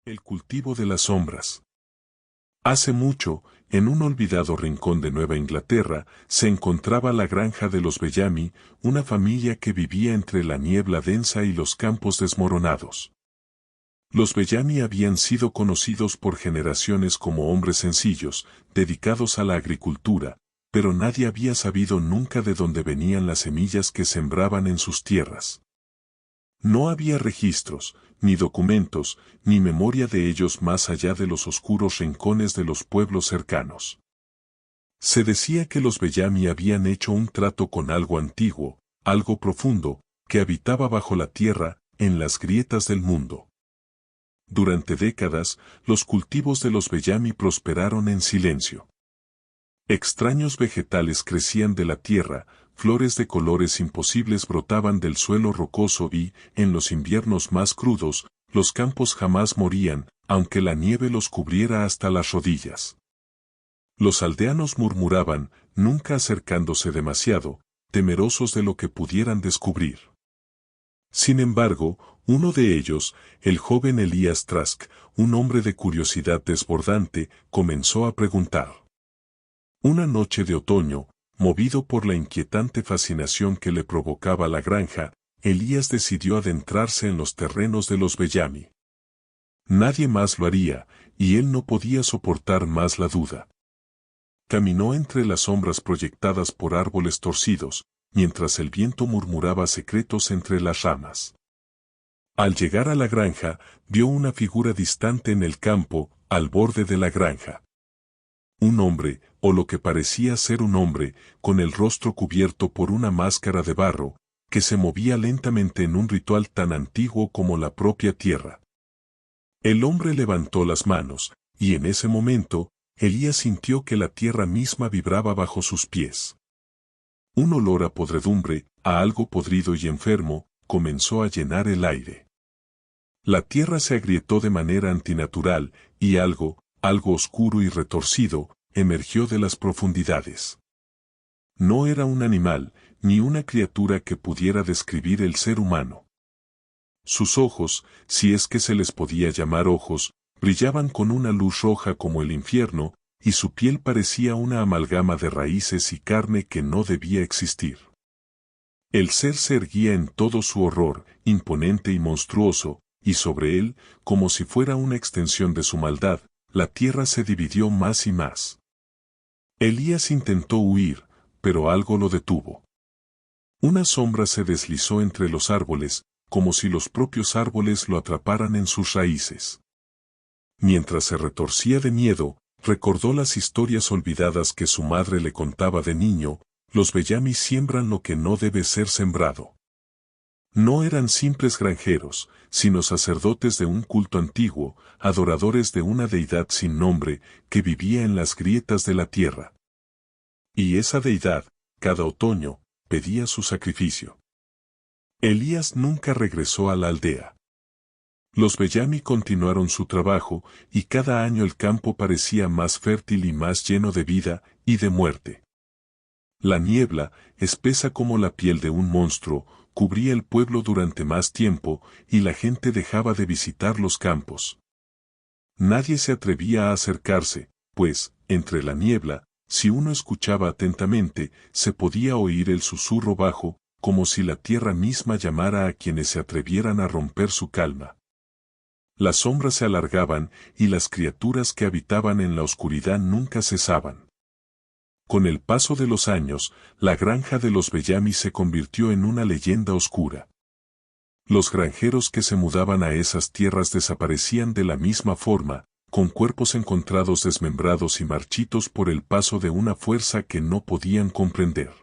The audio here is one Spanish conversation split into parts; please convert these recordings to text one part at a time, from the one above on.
El cultivo de las sombras. Hace mucho, en un olvidado rincón de Nueva Inglaterra, se encontraba la granja de los Bellamy, una familia que vivía entre la niebla densa y los campos desmoronados. Los Bellamy habían sido conocidos por generaciones como hombres sencillos, dedicados a la agricultura, pero nadie había sabido nunca de dónde venían las semillas que sembraban en sus tierras. No había registros, ni documentos, ni memoria de ellos más allá de los oscuros rincones de los pueblos cercanos. Se decía que los Bellamy habían hecho un trato con algo antiguo, algo profundo, que habitaba bajo la tierra, en las grietas del mundo. Durante décadas, los cultivos de los Bellamy prosperaron en silencio. Extraños vegetales crecían de la tierra, flores de colores imposibles brotaban del suelo rocoso y, en los inviernos más crudos, los campos jamás morían, aunque la nieve los cubriera hasta las rodillas. Los aldeanos murmuraban, nunca acercándose demasiado, temerosos de lo que pudieran descubrir. Sin embargo, uno de ellos, el joven Elías Trask, un hombre de curiosidad desbordante, comenzó a preguntar. Una noche de otoño, movido por la inquietante fascinación que le provocaba la granja, Elías decidió adentrarse en los terrenos de los Bellamy. Nadie más lo haría, y él no podía soportar más la duda. Caminó entre las sombras proyectadas por árboles torcidos, mientras el viento murmuraba secretos entre las ramas. Al llegar a la granja, vio una figura distante en el campo, al borde de la granja. Un hombre, o lo que parecía ser un hombre, con el rostro cubierto por una máscara de barro, que se movía lentamente en un ritual tan antiguo como la propia tierra. El hombre levantó las manos, y en ese momento, Elías sintió que la tierra misma vibraba bajo sus pies. Un olor a podredumbre, a algo podrido y enfermo, comenzó a llenar el aire. La tierra se agrietó de manera antinatural, y algo oscuro y retorcido, emergió de las profundidades. No era un animal, ni una criatura que pudiera describir el ser humano. Sus ojos, si es que se les podía llamar ojos, brillaban con una luz roja como el infierno, y su piel parecía una amalgama de raíces y carne que no debía existir. El ser se erguía en todo su horror, imponente y monstruoso, y sobre él, como si fuera una extensión de su maldad, la tierra se dividió más y más. Elías intentó huir, pero algo lo detuvo. Una sombra se deslizó entre los árboles, como si los propios árboles lo atraparan en sus raíces. Mientras se retorcía de miedo, recordó las historias olvidadas que su madre le contaba de niño, los Bellamy siembran lo que no debe ser sembrado. No eran simples granjeros, sino sacerdotes de un culto antiguo, adoradores de una deidad sin nombre, que vivía en las grietas de la tierra. Y esa deidad, cada otoño, pedía su sacrificio. Elías nunca regresó a la aldea. Los Bellamy continuaron su trabajo, y cada año el campo parecía más fértil y más lleno de vida y de muerte. La niebla, espesa como la piel de un monstruo, cubría el pueblo durante más tiempo, y la gente dejaba de visitar los campos. Nadie se atrevía a acercarse, pues, entre la niebla, si uno escuchaba atentamente, se podía oír el susurro bajo, como si la tierra misma llamara a quienes se atrevieran a romper su calma. Las sombras se alargaban, y las criaturas que habitaban en la oscuridad nunca cesaban. Con el paso de los años, la granja de los Bellamy se convirtió en una leyenda oscura. Los granjeros que se mudaban a esas tierras desaparecían de la misma forma, con cuerpos encontrados desmembrados y marchitos por el paso de una fuerza que no podían comprender.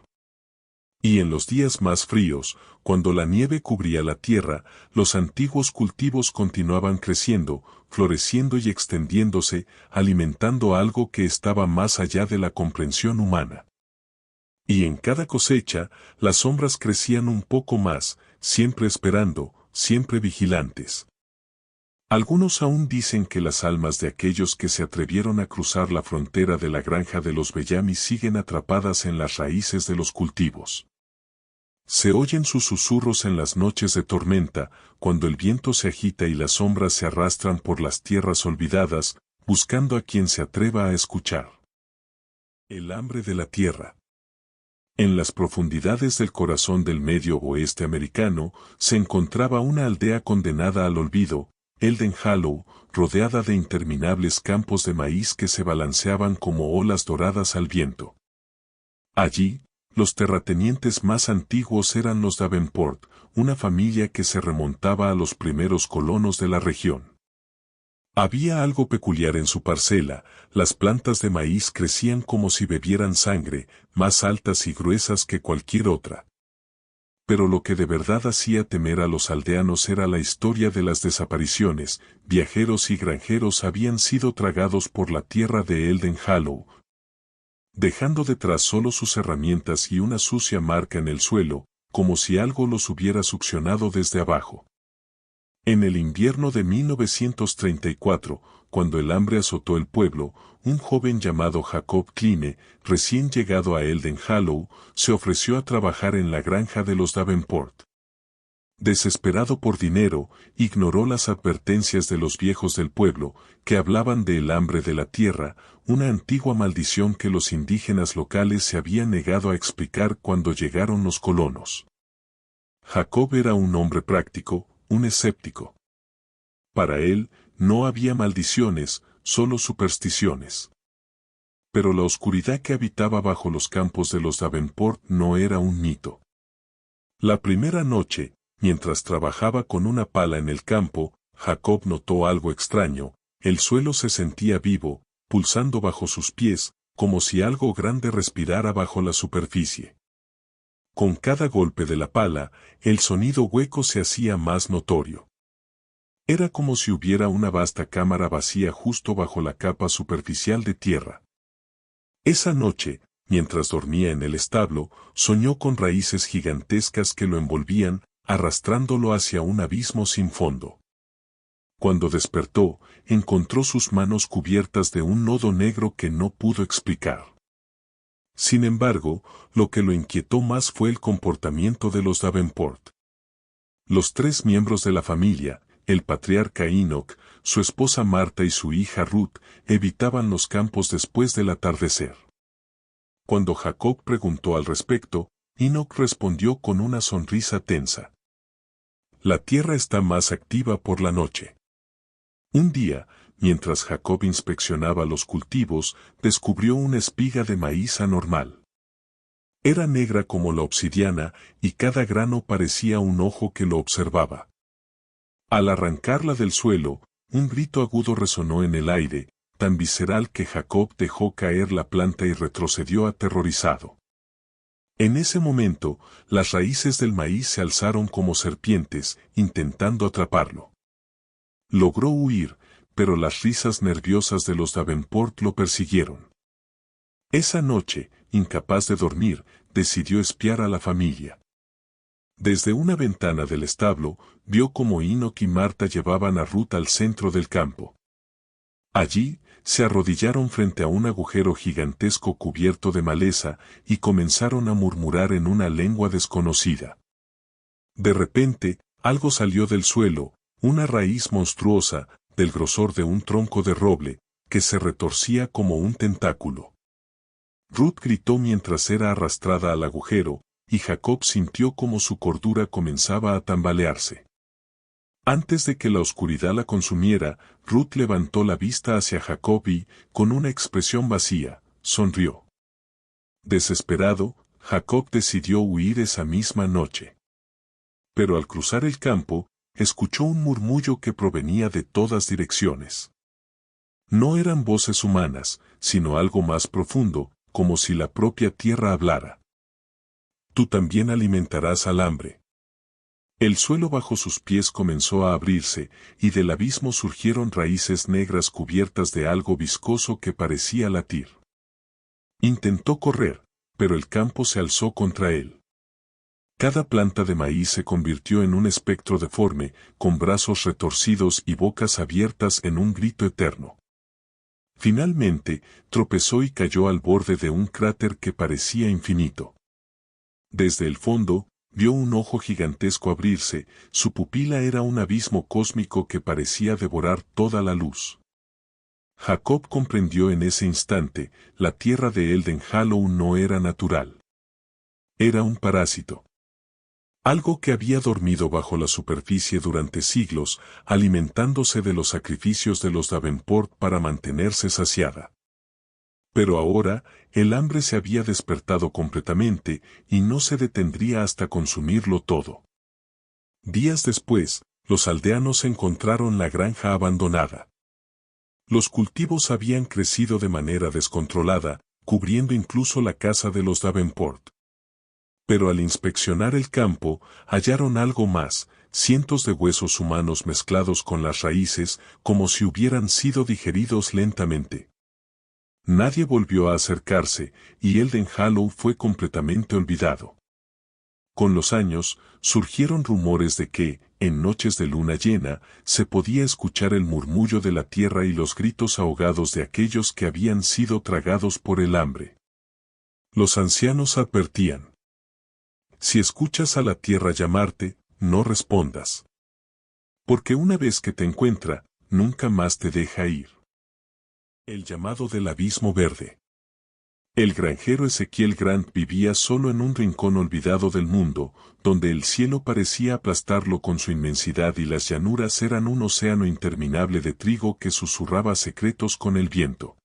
Y en los días más fríos, cuando la nieve cubría la tierra, los antiguos cultivos continuaban creciendo, floreciendo y extendiéndose, alimentando algo que estaba más allá de la comprensión humana. Y en cada cosecha, las sombras crecían un poco más, siempre esperando, siempre vigilantes. Algunos aún dicen que las almas de aquellos que se atrevieron a cruzar la frontera de la granja de los Bellamy siguen atrapadas en las raíces de los cultivos. Se oyen sus susurros en las noches de tormenta, cuando el viento se agita y las sombras se arrastran por las tierras olvidadas, buscando a quien se atreva a escuchar. El hambre de la tierra. En las profundidades del corazón del medio oeste americano, se encontraba una aldea condenada al olvido, Elden Hollow, rodeada de interminables campos de maíz que se balanceaban como olas doradas al viento. Allí, los terratenientes más antiguos eran los Davenport, una familia que se remontaba a los primeros colonos de la región. Había algo peculiar en su parcela, las plantas de maíz crecían como si bebieran sangre, más altas y gruesas que cualquier otra. Pero lo que de verdad hacía temer a los aldeanos era la historia de las desapariciones. Viajeros y granjeros habían sido tragados por la tierra de Elden Hollow, dejando detrás solo sus herramientas y una sucia marca en el suelo, como si algo los hubiera succionado desde abajo. En el invierno de 1934, cuando el hambre azotó el pueblo, un joven llamado Jacob Kline, recién llegado a Elden Hollow, se ofreció a trabajar en la granja de los Davenport. Desesperado por dinero, ignoró las advertencias de los viejos del pueblo, que hablaban del hambre de la tierra, una antigua maldición que los indígenas locales se habían negado a explicar cuando llegaron los colonos. Jacob era un hombre práctico, un escéptico. Para él, no había maldiciones, solo supersticiones. Pero la oscuridad que habitaba bajo los campos de los Davenport no era un mito. La primera noche, mientras trabajaba con una pala en el campo, Jacob notó algo extraño, el suelo se sentía vivo, pulsando bajo sus pies, como si algo grande respirara bajo la superficie. Con cada golpe de la pala, el sonido hueco se hacía más notorio. Era como si hubiera una vasta cámara vacía justo bajo la capa superficial de tierra. Esa noche, mientras dormía en el establo, soñó con raíces gigantescas que lo envolvían, arrastrándolo hacia un abismo sin fondo. Cuando despertó, encontró sus manos cubiertas de un nodo negro que no pudo explicar. Sin embargo, lo que lo inquietó más fue el comportamiento de los Davenport. Los tres miembros de la familia, el patriarca Enoch, su esposa Marta y su hija Ruth, evitaban los campos después del atardecer. Cuando Jacob preguntó al respecto, Enoch respondió con una sonrisa tensa. La tierra está más activa por la noche. Un día, mientras Jacob inspeccionaba los cultivos, descubrió una espiga de maíz anormal. Era negra como la obsidiana, y cada grano parecía un ojo que lo observaba. Al arrancarla del suelo, un grito agudo resonó en el aire, tan visceral que Jacob dejó caer la planta y retrocedió aterrorizado. En ese momento, las raíces del maíz se alzaron como serpientes, intentando atraparlo. Logró huir, pero las risas nerviosas de los Davenport lo persiguieron. Esa noche, incapaz de dormir, decidió espiar a la familia. Desde una ventana del establo, vio cómo Enoch y Marta llevaban a Ruth al centro del campo. Allí, se arrodillaron frente a un agujero gigantesco cubierto de maleza y comenzaron a murmurar en una lengua desconocida. De repente, algo salió del suelo, una raíz monstruosa, del grosor de un tronco de roble, que se retorcía como un tentáculo. Ruth gritó mientras era arrastrada al agujero, y Jacob sintió como su cordura comenzaba a tambalearse. Antes de que la oscuridad la consumiera, Ruth levantó la vista hacia Jacob y, con una expresión vacía, sonrió. Desesperado, Jacob decidió huir esa misma noche. Pero al cruzar el campo, escuchó un murmullo que provenía de todas direcciones. No eran voces humanas, sino algo más profundo, como si la propia tierra hablara. Tú también alimentarás al hambre. El suelo bajo sus pies comenzó a abrirse, y del abismo surgieron raíces negras cubiertas de algo viscoso que parecía latir. Intentó correr, pero el campo se alzó contra él. Cada planta de maíz se convirtió en un espectro deforme, con brazos retorcidos y bocas abiertas en un grito eterno. Finalmente, tropezó y cayó al borde de un cráter que parecía infinito. Desde el fondo, vio un ojo gigantesco abrirse, su pupila era un abismo cósmico que parecía devorar toda la luz. Jacob comprendió en ese instante, la tierra de Elden Hollow no era natural. Era un parásito. Algo que había dormido bajo la superficie durante siglos, alimentándose de los sacrificios de los Davenport para mantenerse saciada. Pero ahora, el hambre se había despertado completamente, y no se detendría hasta consumirlo todo. Días después, los aldeanos encontraron la granja abandonada. Los cultivos habían crecido de manera descontrolada, cubriendo incluso la casa de los Davenport. Pero al inspeccionar el campo, hallaron algo más, cientos de huesos humanos mezclados con las raíces, como si hubieran sido digeridos lentamente. Nadie volvió a acercarse, y Elden Hollow fue completamente olvidado. Con los años, surgieron rumores de que, en noches de luna llena, se podía escuchar el murmullo de la tierra y los gritos ahogados de aquellos que habían sido tragados por el hambre. Los ancianos advertían: si escuchas a la tierra llamarte, no respondas. Porque una vez que te encuentra, nunca más te deja ir. El llamado del abismo verde. El granjero Ezequiel Grant vivía solo en un rincón olvidado del mundo, donde el cielo parecía aplastarlo con su inmensidad y las llanuras eran un océano interminable de trigo que susurraba secretos con el viento.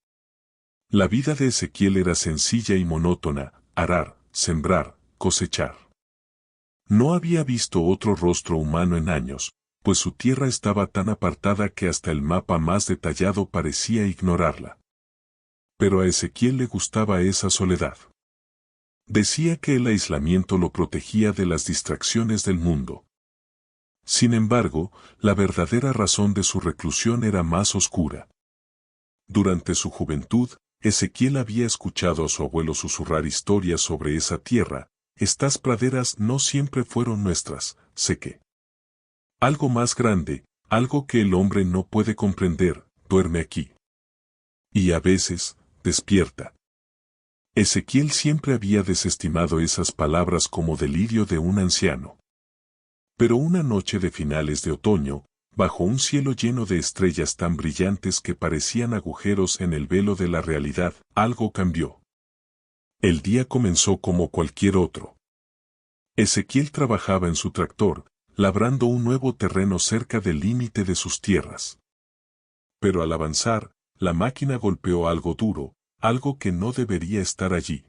La vida de Ezequiel era sencilla y monótona: arar, sembrar, cosechar. No había visto otro rostro humano en años, pues su tierra estaba tan apartada que hasta el mapa más detallado parecía ignorarla. Pero a Ezequiel le gustaba esa soledad. Decía que el aislamiento lo protegía de las distracciones del mundo. Sin embargo, la verdadera razón de su reclusión era más oscura. Durante su juventud, Ezequiel había escuchado a su abuelo susurrar historias sobre esa tierra: estas praderas no siempre fueron nuestras, sé que. Algo más grande, algo que el hombre no puede comprender, duerme aquí. Y a veces, despierta. Ezequiel siempre había desestimado esas palabras como delirio de un anciano. Pero una noche de finales de otoño, bajo un cielo lleno de estrellas tan brillantes que parecían agujeros en el velo de la realidad, algo cambió. El día comenzó como cualquier otro. Ezequiel trabajaba en su tractor, labrando un nuevo terreno cerca del límite de sus tierras. Pero al avanzar, la máquina golpeó algo duro, algo que no debería estar allí.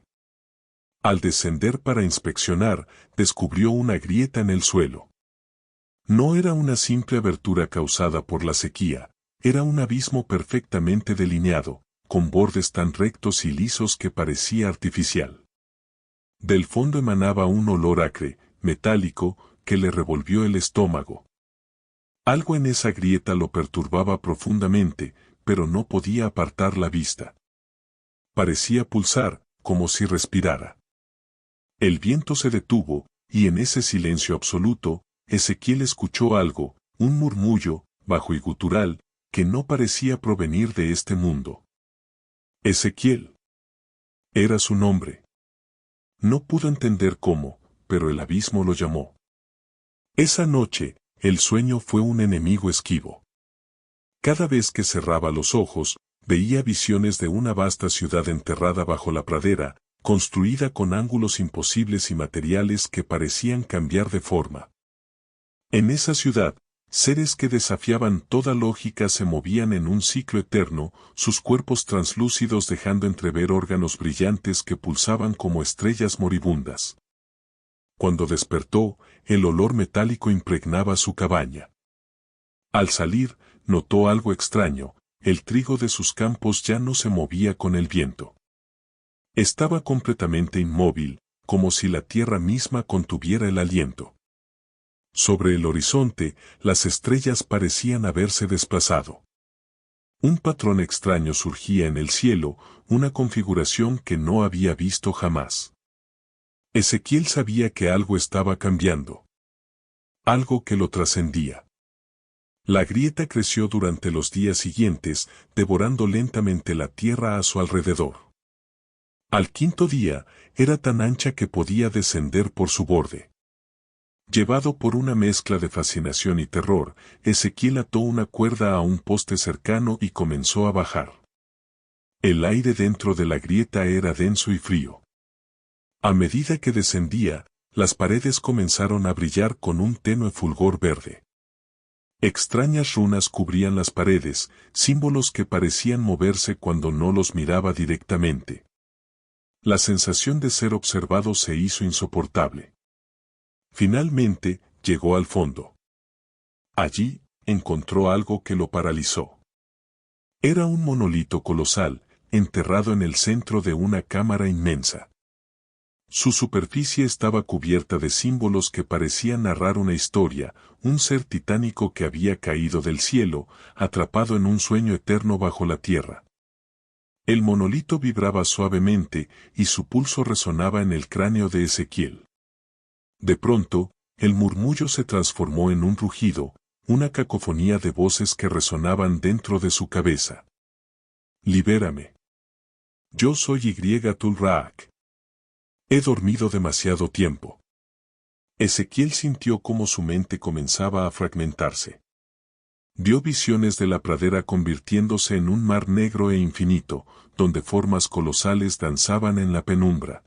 Al descender para inspeccionar, descubrió una grieta en el suelo. No era una simple abertura causada por la sequía, era un abismo perfectamente delineado, con bordes tan rectos y lisos que parecía artificial. Del fondo emanaba un olor acre, metálico, que le revolvió el estómago. Algo en esa grieta lo perturbaba profundamente, pero no podía apartar la vista. Parecía pulsar, como si respirara. El viento se detuvo, y en ese silencio absoluto, Ezequiel escuchó algo, un murmullo, bajo y gutural, que no parecía provenir de este mundo. Ezequiel. Era su nombre. No pudo entender cómo, pero el abismo lo llamó. Esa noche, el sueño fue un enemigo esquivo. Cada vez que cerraba los ojos, veía visiones de una vasta ciudad enterrada bajo la pradera, construida con ángulos imposibles y materiales que parecían cambiar de forma. En esa ciudad, seres que desafiaban toda lógica se movían en un ciclo eterno, sus cuerpos translúcidos dejando entrever órganos brillantes que pulsaban como estrellas moribundas. Cuando despertó, el olor metálico impregnaba su cabaña. Al salir, notó algo extraño: el trigo de sus campos ya no se movía con el viento. Estaba completamente inmóvil, como si la tierra misma contuviera el aliento. Sobre el horizonte, las estrellas parecían haberse desplazado. Un patrón extraño surgía en el cielo, una configuración que no había visto jamás. Ezequiel sabía que algo estaba cambiando. Algo que lo trascendía. La grieta creció durante los días siguientes, devorando lentamente la tierra a su alrededor. Al quinto día, era tan ancha que podía descender por su borde. Llevado por una mezcla de fascinación y terror, Ezequiel ató una cuerda a un poste cercano y comenzó a bajar. El aire dentro de la grieta era denso y frío. A medida que descendía, las paredes comenzaron a brillar con un tenue fulgor verde. Extrañas runas cubrían las paredes, símbolos que parecían moverse cuando no los miraba directamente. La sensación de ser observado se hizo insoportable. Finalmente, llegó al fondo. Allí, encontró algo que lo paralizó. Era un monolito colosal, enterrado en el centro de una cámara inmensa. Su superficie estaba cubierta de símbolos que parecían narrar una historia, un ser titánico que había caído del cielo, atrapado en un sueño eterno bajo la tierra. El monolito vibraba suavemente y su pulso resonaba en el cráneo de Ezequiel. De pronto, el murmullo se transformó en un rugido, una cacofonía de voces que resonaban dentro de su cabeza. Libérame. Yo soy Y-Tul-Raak. He dormido demasiado tiempo. Ezequiel sintió cómo su mente comenzaba a fragmentarse. Vio visiones de la pradera convirtiéndose en un mar negro e infinito, donde formas colosales danzaban en la penumbra.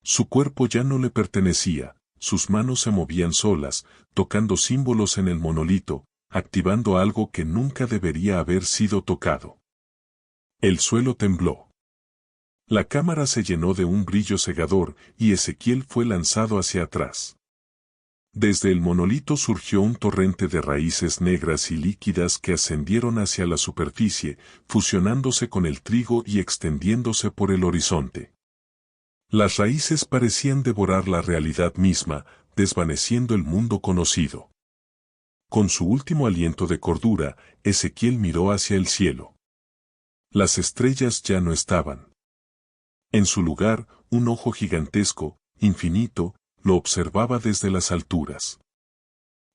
Su cuerpo ya no le pertenecía, sus manos se movían solas, tocando símbolos en el monolito, activando algo que nunca debería haber sido tocado. El suelo tembló. La cámara se llenó de un brillo cegador y Ezequiel fue lanzado hacia atrás. Desde el monolito surgió un torrente de raíces negras y líquidas que ascendieron hacia la superficie, fusionándose con el trigo y extendiéndose por el horizonte. Las raíces parecían devorar la realidad misma, desvaneciendo el mundo conocido. Con su último aliento de cordura, Ezequiel miró hacia el cielo. Las estrellas ya no estaban. En su lugar, un ojo gigantesco, infinito, lo observaba desde las alturas.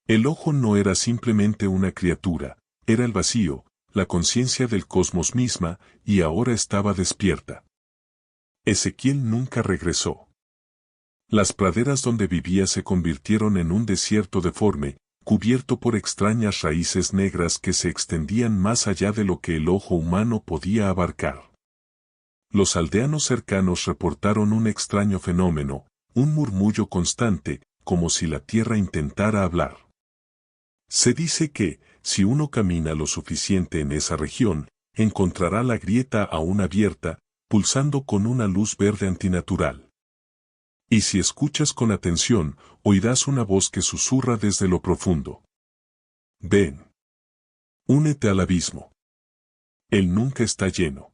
El ojo no era simplemente una criatura, era el vacío, la conciencia del cosmos misma, y ahora estaba despierta. Ezequiel nunca regresó. Las praderas donde vivía se convirtieron en un desierto deforme, cubierto por extrañas raíces negras que se extendían más allá de lo que el ojo humano podía abarcar. Los aldeanos cercanos reportaron un extraño fenómeno, un murmullo constante, como si la tierra intentara hablar. Se dice que, si uno camina lo suficiente en esa región, encontrará la grieta aún abierta, pulsando con una luz verde antinatural. Y si escuchas con atención, oirás una voz que susurra desde lo profundo. Ven. Únete al abismo. Él nunca está lleno.